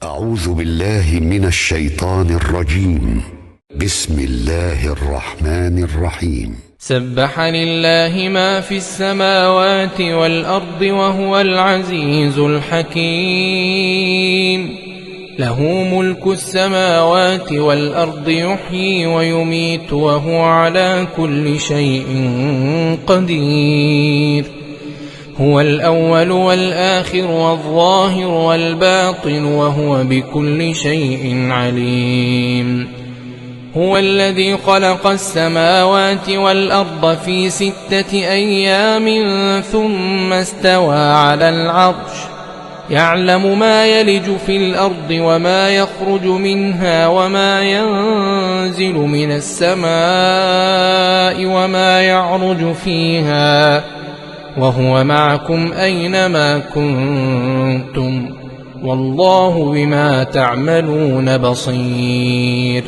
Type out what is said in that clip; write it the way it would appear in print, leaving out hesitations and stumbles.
أعوذ بالله من الشيطان الرجيم. بسم الله الرحمن الرحيم. سبح لله ما في السماوات والأرض وهو العزيز الحكيم. له ملك السماوات والأرض يحيي ويميت وهو على كل شيء قدير. هو الأول والآخر والظاهر والباطن وهو بكل شيء عليم. هو الذي خلق السماوات والأرض في 6 أيام ثم استوى على العرش يعلم ما يلج في الأرض وما يخرج منها وما ينزل من السماء وما يعرج فيها وهو معكم أينما كنتم والله بما تعملون بصير.